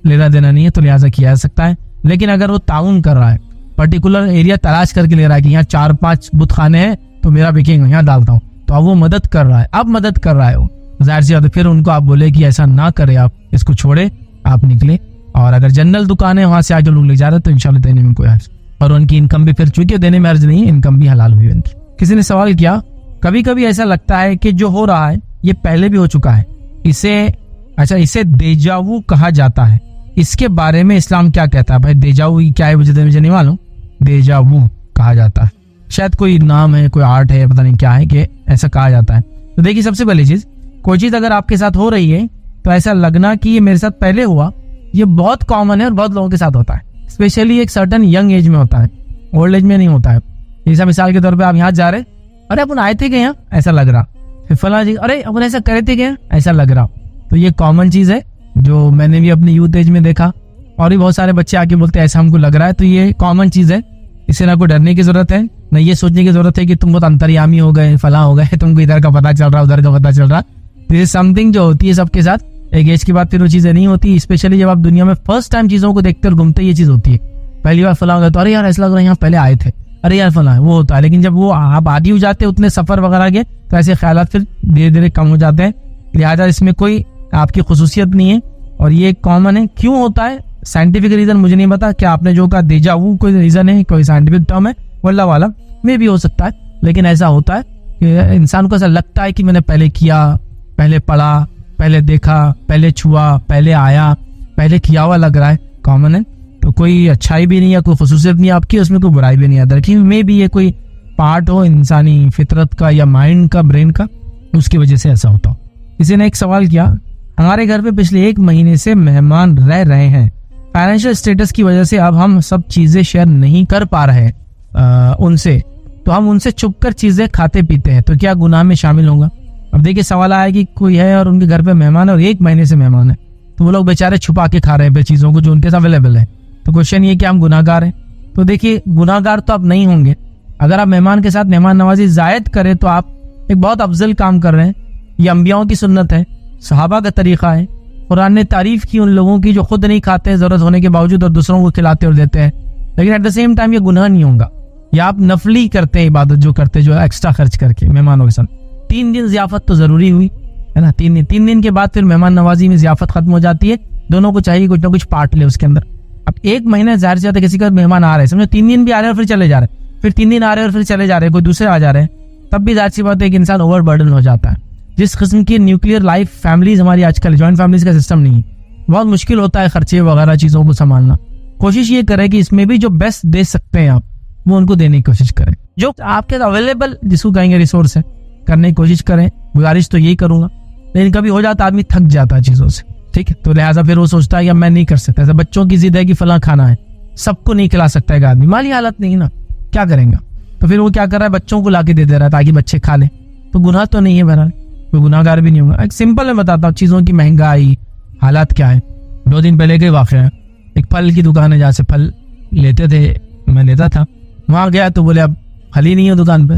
लेना देना नहीं है, तो लिहाजा किया जा सकता है। लेकिन अगर वो ताउन कर रहा है, पर्टिकुलर एरिया तलाश करके ले रहा है कि यहाँ 4-5 बुतखाने हैं तो मेरा बिकेगा, यहाँ डालता हूँ, तो अब वो मदद कर रहा है, अब मदद कर रहा है वो, जाहिर सी बात है फिर उनको आप बोले कि ऐसा ना करे, आप इसको छोड़े, आप निकले। और अगर जनरल दुकान है वहां से आगे लोग ले जा रहे हैं तो इंशाल्लाह देने में कोई हर्ज, और उनकी इनकम भी फिर चूंकि देने में हर्ज नहीं है, इनकम भी हलाल हुई उनकी। किसी ने सवाल किया, कभी कभी ऐसा लगता है कि जो हो रहा है ये पहले भी हो चुका है, इसे देजावू कहा जाता है, इसके बारे में इस्लाम क्या कहता है? भाई देजावू क्या है मुझे नहीं मालूम, देजावू कहा जाता है, शायद कोई नाम है, कोई आर्ट है, पता नहीं क्या है कि ऐसा कहा जाता है। तो देखिए, सबसे पहली चीज, कोई चीज अगर आपके साथ हो रही है तो ऐसा लगना कि ये मेरे साथ पहले हुआ, ये बहुत कॉमन है और बहुत लोगों के साथ होता है, स्पेशली एक सर्टन यंग एज में होता है, ओल्ड एज में नहीं होता है। जैसा मिसाल के तौर पे आप यहाँ जा रहे, अरे अपन आए थे क्या, ऐसा लग रहा, फिर फला जी अरे अपन ऐसा करे थे क्या, ऐसा लग रहा। तो ये कॉमन चीज है जो मैंने भी अपने यूथ एज में देखा, और भी बहुत सारे बच्चे आके बोलते हैं ऐसा हमको लग रहा है। तो ये कॉमन चीज है, इससे ना कोई डरने की जरूरत है, न ये सोचने की जरूरत है कि तुम बहुत अंतर्यामी हो गए, फला हो गए, तुमको इधर का पता चल रहा, उधर का पता चल रहा। दिस इज समथिंग जो होती है सबके साथ। एक एज के बाद फिर वो चीजें नहीं होती, स्पेशली जब आप दुनिया में फर्स्ट टाइम चीजों को देखते और घूमते ये चीज होती है। पहली बार फला होगा तो अरे यार ऐसा लग रहा है यहाँ पहले आए थे, अरे यार फला है, वो होता है। लेकिन जब वो आप आदी हो जाते हैं उतने सफर वगैरह के, तो ऐसे ख्यालात फिर धीरे धीरे कम हो जाते हैं। लिहाजा इसमें कोई आपकी खुसूसियत नहीं है और ये कॉमन है। क्यों होता है साइंटिफिक रीजन मुझे नहीं पता, क्या आपने जो कहा देजा वो कोई रीजन है, कोई साइंटिफिक टर्म है, वल्लाह वाला में भी हो सकता है। लेकिन ऐसा होता है कि इंसान को ऐसा लगता है कि मैंने पहले किया, पहले पढ़ा, पहले देखा, पहले छुआ, पहले आया, पहले किया हुआ लग रहा है, कॉमन है। तो कोई अच्छाई भी नहीं है, कोई खुसूसियत नहीं आपकी, उसमें कोई बुराई भी नहीं आता। कि मे भी ये कोई पार्ट हो इंसानी फितरत का या माइंड का, ब्रेन का, उसकी वजह से ऐसा होता हो। किसी ने एक सवाल किया, हमारे घर पे पिछले 1 महीने से मेहमान रह रहे हैं, फाइनेंशियल स्टेटस की वजह से अब हम सब चीजें शेयर नहीं कर पा रहे उनसे, तो हम उनसे छुप कर चीजें खाते पीते हैं, तो क्या गुनाह में शामिल होगा? अब देखिए सवाल आया कि कोई है और उनके घर पे मेहमान है और 1 महीने से मेहमान है, तो वो लोग बेचारे छुपा के खा रहे हैं चीजों को जो उनके साथ अवेलेबल है। तो क्वेश्चन ये कि हम गुनाहगार हैं? तो देखिए गुनाहगार तो आप नहीं होंगे। अगर आप मेहमान के साथ मेहमान नवाजी जायद करें तो आप एक बहुत अफजल काम कर रहे हैं। ये अंबियाओं की सुन्नत है, सहाबा का तरीका है। कुरान ने तारीफ की उन लोगों की जो खुद नहीं खाते हैं जरूरत होने के बावजूद और दूसरों को खिलाते और देते हैं। लेकिन एट द सेम टाइम ये गुनाह नहीं होगा। या आप नफली करते हैं इबादत जो करते हैं, जो एक्स्ट्रा खर्च करके मेहमानों के साथ। 3 दिन जियाफत तो जरूरी हुई है ना, 3 दिन के बाद फिर मेहमान नवाजी में जियाफत खत्म हो जाती है। दोनों को चाहिए कुछ ना कुछ पार्ट ले उसके अंदर। अब 1 महीने जाहिर से ज्यादा किसी का मेहमान आ रहे हैं, समझो 3 दिन भी आ रहे हैं और फिर चले जा रहे हैं, फिर 3 दिन आ रहे हैं और फिर चले जा रहे हैं, कोई दूसरे आ जा रहे हैं, तब भी जाहिर सी बात है कि इंसान ओवर बर्डन हो जाता है। जिस किस्म की न्यूक्लियर लाइफ फैमिलीज हमारी आजकल, जॉइंट फैमिलीज का सिस्टम नहीं है, बहुत मुश्किल होता है खर्चे वगैरह चीजों को संभालना। कोशिश ये करें कि इसमें भी जो बेस्ट दे सकते हैं आप, वो उनको देने की कोशिश करें। जो आपके अवेलेबल जिसको कहेंगे रिसोर्स है, करने की कोशिश करें। गुजारिश तो यही करूंगा। लेकिन कभी हो जाता आदमी थक जाता है चीजों से, ठीक है, तो लिहाजा फिर वो सोचता है कि मैं नहीं कर सकता। ऐसा बच्चों की जिद है कि फला खाना है, सबको नहीं खिला सकता है आदमी, माली हालत नहीं ना, क्या करेंगे? तो फिर वो क्या कर रहा है, बच्चों को लाके दे रहा है ताकि बच्चे खा लें। तो गुनाह तो नहीं है बहरहाल, कोई गुनाहगार भी नहीं होगा। एक सिंपल मैं बताता हूँ चीजों की महंगाई हालात क्या है। 2 दिन पहले के वाक़या है, एक फल की दुकान है जहाँ से फल लेते थे, मैं लेता था। वहां गया तो बोले अब फल ही नहीं है दुकान पे।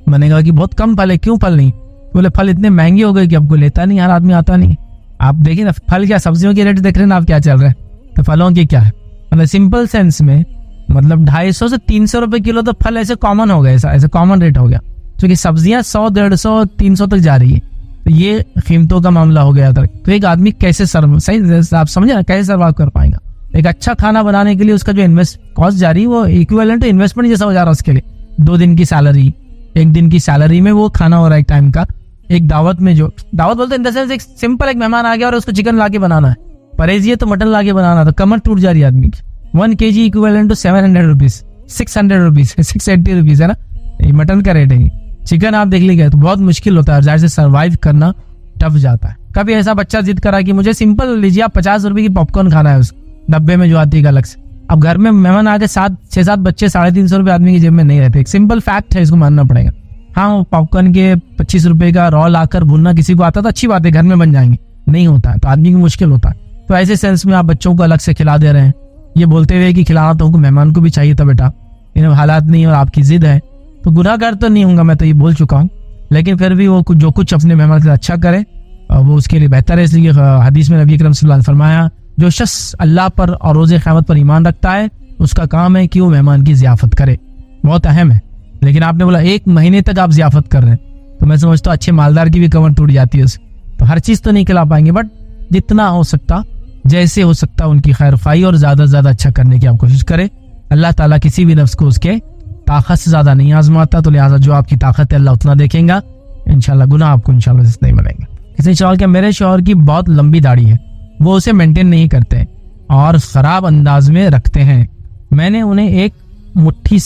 मैंने कहा कि बहुत कम फल है, क्यों फल नहीं? बोले फल इतने महंगे हो गए कि आपको लेता नहीं, हर आदमी आता नहीं। आप देखिए ना, फल क्या, सब्जियों के रेट देख रहे हैं ना आप क्या चल रहे हैं, तो फलों के क्या है। मतलब सिंपल सेंस में मतलब 250 से 300 रुपए किलो तो फल ऐसे कॉमन हो गए, ऐसा कॉमन रेट हो गया। क्योंकि सब्जियां 100, 150, 300 तक जा रही है, तो ये कीमतों का मामला हो गया था। तो एक आदमी कैसे सही आप समझे ना, कैसे सर्वाइव कर पाएगा? एक अच्छा खाना बनाने के लिए उसका जो इन्वेस्ट कॉस्ट जा रही है वो इक्विवेलेंट इन्वेस्टमेंट जैसा हो जा रहा है उसके लिए। 2 दिन की सैलरी, 1 दिन की सैलरी में वो खाना हो रहा है एक टाइम का। एक दावत में, जो दावत बोलते हैं एक सिंपल एक मेहमान आ गया और उसको चिकन लाके बनाना है, परहेज ये तो मटन लाके बनाना, तो कमर टूट जा रही है आदमी की। 1 kg equivalent to 700 rupees, 600 rupees, 680 rupees है ना, ये मटन का रेट है। चिकन आप देख लीजिए तो बहुत मुश्किल होता है, जाहिर से सर्वाइव करना टफ जाता है। कभी ऐसा बच्चा जिद करा कि मुझे सिंपल लीजिए आप 50 रुपए की पॉपकॉर्न खाना है, उस डब्बे में जो आती है अलग से। अब घर में मेहमान आके 6-7 बच्चे, 350 रुपए आदमी की जेब में नहीं रहते। एक सिंपल फैक्ट है, इसको मानना पड़ेगा। हाँ, पॉपकॉर्न के 25 रुपए का रॉ लाकर भूनना किसी को आता तो अच्छी बात है, घर में बन जाएंगे, नहीं होता है तो आदमी को मुश्किल होता है। तो ऐसे सेंस में आप बच्चों को अलग से खिला दे रहे हैं, ये बोलते हुए कि खिलाना तो मेहमान को भी चाहिए था बेटा, इन हालात नहीं और आपकी जिद है, तो गुनाहगार तो नहीं होगा, मैं तो ये बोल चुका हूँ। लेकिन फिर भी वो जो कुछ अपने मेहमान के साथ अच्छा करे वो उसके लिए बेहतर है। इसलिए हदीस में नबी अकरम सल्लल्लाहु अलैहि वसल्लम ने फरमाया, जो शख्स अल्लाह पर और रोज़े क़यामत पर ईमान रखता है उसका काम है कि वो मेहमान की ज़ियाफ़त करे। बहुत अहम है। लेकिन आपने बोला 1 महीने तक आप ज़ियाफ़त कर रहे हैं, तो मैं समझता हूँ अच्छे मालदार की भी कमर टूट जाती है उससे। तो हर चीज़ तो नहीं खिला पाएंगे, बट जितना हो सकता, जैसे हो सकता उनकी खैर खाई और ज़्यादा से ज़्यादा अच्छा करने की आप कोशिश करें। अल्लाह ताला किसी भी नफ्स को उसके ताकत से ज़्यादा नहीं आजमाता, तो लिहाजा जो आपकी ताकत है अल्लाह उतना देखेगा इंशाल्लाह। गुनाह आपको इंशाल्लाह नहीं मिलेंगे। किसी सवाल किया, मेरे शौहर की बहुत लंबी दाढ़ी है, वो उसे मेंटेन नहीं करते और ख़राब अंदाज में रखते हैं। मैंने उन्हें एक मुट्ठी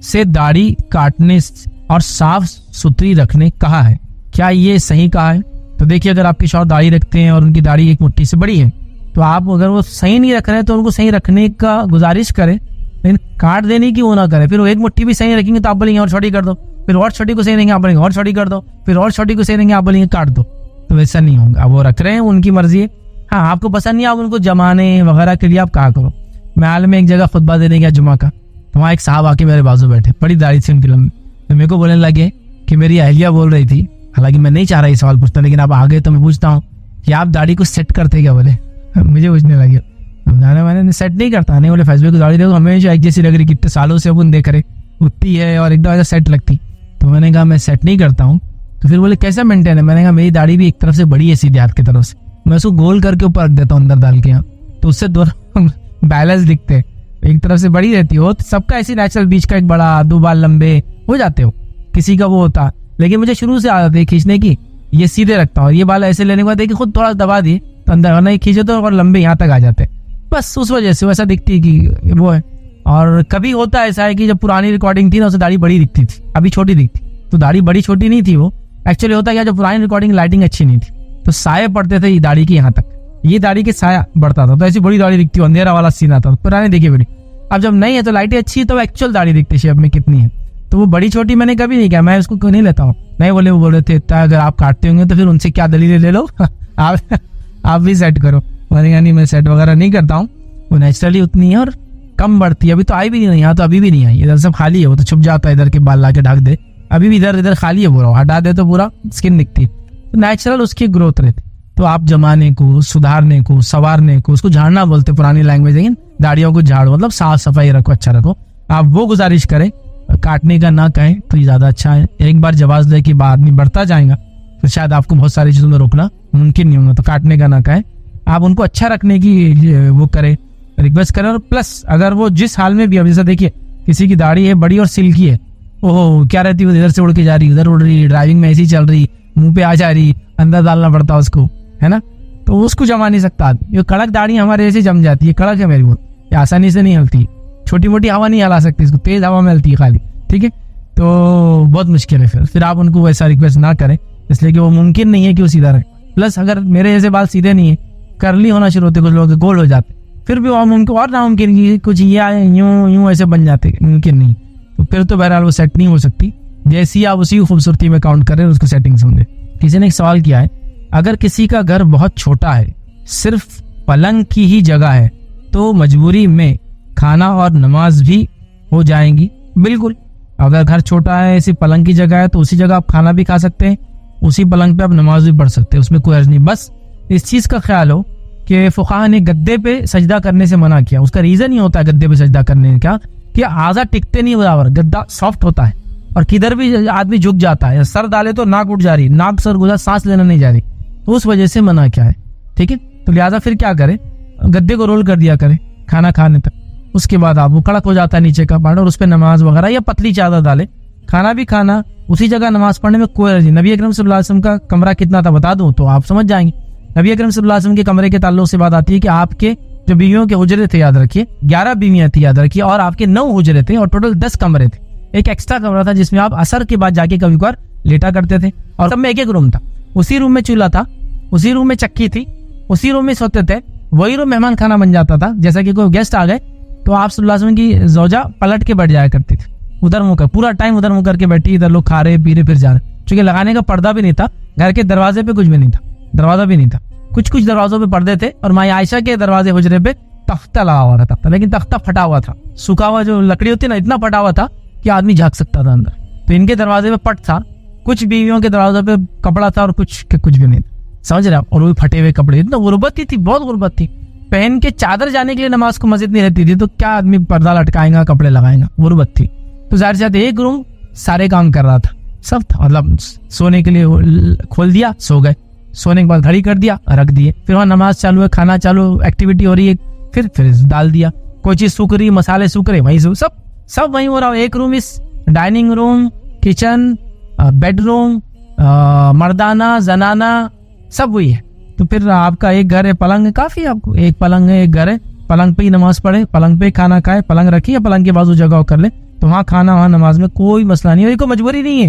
से दाढ़ी काटने और साफ सुथरी रखने कहा है, क्या ये सही कहा है? तो देखिए, अगर आपके शौहर दाढ़ी रखते हैं और उनकी दाढ़ी एक मुट्ठी से बड़ी है, तो आप अगर वो सही नहीं रख रहे हैं तो उनको सही रखने का गुजारिश करें, लेकिन काट देने की वो ना करें। फिर वो एक मुट्ठी भी सही रखेंगे तो आप बोलेंगे और छोटी कर दो, फिर और छोटी को सही रहेंगे आप बोलेंगे और छोटी कर दो, फिर और छोटी को सही रहेंगे आप बोलेंगे काट दो। तो वैसा नहीं होगा। वो रख रहे हैं, उनकी मर्जी है। हाँ, आपको पसंद नहीं, आप उनको जमाने वगैरह के लिए आप कहा करो। मैं हाल में एक जगह खुतबा देने गया जुमा का, तो वहाँ एक साहब आके मेरे बाजू बैठे, बड़ी दाढ़ी थी उनकी लंबी, तो मेरे को बोलने लगे कि मेरी अहलिया बोल रही थी, हालांकि मैं नहीं चाह रहा ये सवाल पूछता, लेकिन आप आ गए तो मैं पूछता हूँ कि आप दाढ़ी को सेट करते क्या? बोले मुझे पूछने लगे, मैंने सेट नहीं करता। नहीं बोले फैसले को दाढ़ी देखो हमें जो एक जैसी लग रही, कितने सालों से अपन देख रहे, उतनी है और एकदम ऐसा सेट लगती। तो मैंने कहा मैं सेट नहीं करता हूँ। तो फिर बोले कैसा मेंटेन है? मैंने कहा मेरी दाढ़ी भी एक तरफ से बड़ी है सीधे हाथ की तरफ से, मैं उसको गोल करके ऊपर रख देता हूँ अंदर डाल के यहाँ, तो उससे दोनों बैलेंस दिखते हैं। एक तरफ से बड़ी रहती हो, सबका ऐसी नेचुरल, बीच का एक बड़ा, दो बाल लंबे हो जाते हो, किसी का वो होता। लेकिन मुझे शुरू से आदत है खींचने की, ये सीधे रखता हूँ, ये बाल ऐसे लेने के बाद देखिए खुद थोड़ा दबा दिए तो अंदर, वरना ये खींचे तो और लंबे यहाँ तक आ जाते हैं। बस उस वजह से वैसा दिखती है कि वो है। और कभी होता ऐसा है कि जब पुरानी रिकॉर्डिंग थी ना, उससे दाढ़ी बड़ी दिखती थी, अभी छोटी दिखती, तो दाढ़ी बड़ी छोटी नहीं थी वो। एक्चुअली होता क्या, जब पुरानी रिकॉर्डिंग लाइटिंग अच्छी नहीं थी तो साये पड़ते थे दाढ़ी के यहाँ तक, ये दाढ़ी के साया बढ़ता था, तो ऐसी बड़ी दाढ़ी दिखती, अंधेरा वाला सीन आता था पुराने देखिए वीडियो। अब जब नहीं है तो लाइटें अच्छी है तो एक्चुअल दाढ़ी दिखती शेप में कितनी है। तो वो बड़ी छोटी मैंने कभी नहीं किया, मैं उसको क्यों नहीं लेता हूँ। नहीं बोले, वो बोल रहे थे अगर आप काटते होंगे तो फिर उनसे क्या दलीलें ले लो आप भी सेट करो। मैंने कहा नहीं, मैं सेट वगैरह नहीं करता हूँ, वो नेचुरली उतनी है और कम बढ़ती है। अभी तो आई भी नहीं, यहाँ तो अभी भी नहीं आई, इधर सब खाली है, वो तो छुप जाता है, इधर के बाल ला के ढक दे, अभी भी इधर खाली है पूरा, हटा दे तो पूरा स्किन दिखती है। तो नेचुरल उसकी ग्रोथ रहती। तो आप जमाने को, सुधारने को, संवारने को, उसको झाड़ना बोलते पुरानी लैंग्वेज, लेकिन दाढ़ियों को झाड़ो मतलब साफ सफाई रखो, अच्छा रखो। आप वो गुजारिश करें, काटने का ना कहें तो ये ज्यादा अच्छा है। एक बार जवाब ले कि आदमी बढ़ता जाएगा फिर शायद आपको बहुत सारी चीजों में रोकना मुमकिन नहीं होगा, तो काटने का ना कहें। आप उनको अच्छा रखने की वो करें, रिक्वेस्ट करें। और प्लस अगर वो जिस हाल में भी, अब जैसा देखिए किसी की दाढ़ी है बड़ी और सिल्की है, ओहो क्या रहती है, इधर से उड़ के जा रही, उधर उड़ रही, ड्राइविंग में ऐसी चल रही, मुंह पे आ जा रही, अंदर डालना पड़ता उसको, है ना, तो उसको जमा नहीं सकता आदमी। ये कड़क दाढ़ी हमारे ऐसे जम जाती है, कड़क है मेरी वो, आसानी से नहीं हलती, छोटी मोटी हवा नहीं हला सकती इसको, तेज हवा में हलती है खाली, ठीक है। तो बहुत मुश्किल है फिर आप उनको वैसा रिक्वेस्ट ना करें, इसलिए कि वो मुमकिन नहीं है कि वो सीधा रहे। प्लस अगर मेरे जैसे बाल सीधे नहीं है, करली होना शुरू होते, कुछ लोग गोल हो जाते, फिर भी उनको और नामुमकिन की कुछ ये यूं ऐसे बन जाते, मुमकिन नहीं। तो फिर तो बहरहाल वो सेट नहीं हो सकती, जैसी आप उसी खूबसूरती में काउंट करें उसको सेटिंग समझे। किसी ने एक सवाल किया है, अगर किसी का घर बहुत छोटा है, सिर्फ पलंग की ही जगह है, तो मजबूरी में खाना और नमाज भी हो जाएंगी? बिल्कुल, अगर घर छोटा है, ऐसी पलंग की जगह है, तो उसी जगह आप खाना भी खा सकते हैं, उसी पलंग पे आप नमाज भी पढ़ सकते हैं, उसमें कोई हर्ज नहीं। बस इस चीज का ख्याल हो कि फुकाहा ने गद्दे पे सजदा करने से मना किया। उसका रीजन ही होता है गद्दे पे सजदा करने का कि आजा टिकते नहीं बराबर, गद्दा सॉफ्ट होता है और किधर भी आदमी झुक जाता है, सर डाले तो नाक उठ जा रही, नाक सर गुजर, सांस लेना नहीं जा रही, तो उस वजह से मना किया है, ठीक है। तो लिहाजा फिर क्या करे, गद्दे को रोल कर दिया करे खाना खाने तक, उसके बाद आप वो कड़क हो जाता है नीचे का पार्ट, और उस पर नमाज वगैरह या पतली चादर डाले, खाना भी खाना, उसी जगह नमाज पढ़ने में कोई अर्जी। नबी अकरम सल्लल्लाहु अलैहि वसल्लम का कमरा कितना था बता दूं तो आप समझ जाएंगे। नबी अकरम सल्लल्लाहु अलैहि वसल्लम के कमरे के ताल्लुक से बात आती है कि आपके जो बीवियों के हुजरे थे, याद रखिए 11 बीवियां थी, याद रखिए, और आपके 9 हुजरे थे और टोटल 10 कमरे थे। एक एक्स्ट्रा कमरा था जिसमें आप असर के बाद जाके कभी कभार लेटा करते थे, और सब में एक रूम था, उसी रूम में चूल्हा था, उसी रूम में चक्की थी, उसी रूम में सोते थे, वही रूम मेहमान खाना बन जाता था। जैसा कि कोई गेस्ट आ गए तो आप सल्लल्लाहु अलैहि वसल्लम की ज़ौजा पलट के बैठ जाया करती थी, उधर मुंह कर, पूरा टाइम उधर मुंह करके बैठी, इधर लोग खा रहे पी रहे फिर जा रहे, क्योंकि लगाने का पर्दा भी नहीं था, घर के दरवाजे पे कुछ भी नहीं था, दरवाजा भी नहीं था, कुछ कुछ दरवाजों पे पर्दे थे, और माँ आयशा के दरवाजे हुजरे पे तख्ता लगा हुआ था, लेकिन तख्ता फटा हुआ था, सूखा हुआ जो लकड़ी होती है ना, इतना फटा हुआ था कि आदमी झांक सकता था अंदर। तो इनके दरवाजे पे पट था, कुछ बीवियों के दरवाजे पे कपड़ा था और कुछ भी नहीं था, समझ रहे आप, और वो फटे हुए कपड़े, इतना गुर्बत थी, बहुत गुर्बत थी। पहन के चादर जाने के लिए नमाज को मस्जिद नहीं रहती थी, तो क्या आदमी पर्दा लटकाएगा, कपड़े लगाएगा, गुर्बत थी। तो जाहिर सी एक रूम सारे काम कर रहा था, सब था, मतलब सोने के लिए खोल दिया, सो गए, सोने के बाद घड़ी कर दिया, रख दिए, फिर वहां नमाज चालू है, खाना चालू, एक्टिविटी हो रही है, फिर डाल दिया, कोई चीज सूख रही, मसाले सूख रहे, वही सब वही हो रहा है। एक रूम इस डाइनिंग रूम, किचन, बेडरूम, मर्दाना, जनाना, सब वही है। तो फिर आपका एक घर है, पलंग है, काफी, आपको एक पलंग है, एक घर है, पलंग पे ही नमाज पढ़े, पलंग पे खाना खाए, पलंग रखिए, पलंग के बाजू जगह कर ले, तो वहाँ खाना, वहाँ नमाज में कोई मसला नहीं है। ये कोई मजबूरी नहीं है,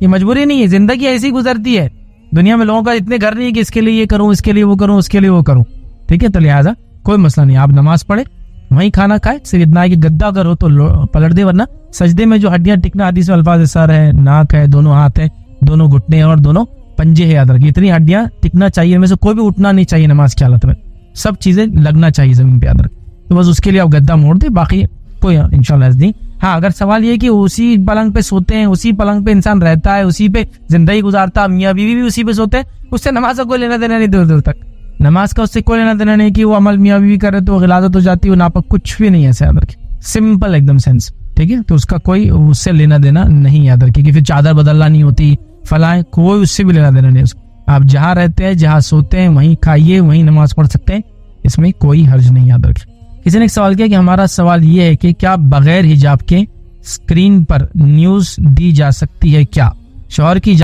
ये मजबूरी नहीं है, जिंदगी ऐसी गुजरती है। दुनिया में लोगों का इतने घर नहीं है कि इसके लिए ये करूं, इसके लिए वो करूं, उसके लिए वो करूं, ठीक है। तो लिहाजा कोई मसला नहीं, आप नमाज पढ़े, वहीं खाना खाए, सिर्फ इतना है कि गद्दा अगर हो तो पलट दे, वरना सजदे में जो हड्डियां टिकना, हदीस में अल्फाज सर है, नाक है, दोनों हाथ है, दोनों घुटने और दोनों पंजे है याद रखिए, इतनी हड्डियां टिकना चाहिए, इनमें से कोई भी उठना नहीं चाहिए नमाज की हालत में, सब चीजें लगना चाहिए जमीन पे याद रखिए। तो बस उसके लिए आप गद्दा मोड़ दे, बाकी कोई इंशाल्लाह नहीं। हाँ, अगर सवाल ये है कि उसी पलंग पे सोते हैं, उसी पलंग पे इंसान रहता है, उसी पे जिंदगी गुजारता है, मियाँ बीवी भी उसी पे सोते हैं, उससे नमाज का कोई लेना देना नहीं दूर दूर तक। नमाज का उससे कोई लेना देना नहीं कि वो अमल मियाँ बीवी करे तो गिलादत हो जाती है, नापक कुछ भी नहीं है ऐसे याद रखिए, सिंपल एकदम सेंस, ठीक है। तो उसका कोई उससे लेना देना नहीं याद रखिए कि फिर चादर बदलना नहीं होती फलाएं, कोई उससे भी लेना देना नहीं उसका। आप जहाँ रहते हैं, जहाँ सोते हैं, वहीं खाइए, वहीं नमाज पढ़ सकते हैं, इसमें कोई हर्ज नहीं याद रखिए। किसी ने एक सवाल किया कि हमारा सवाल ये है कि क्या बगैर हिजाब के स्क्रीन पर न्यूज दी जा सकती है क्या? शौहर की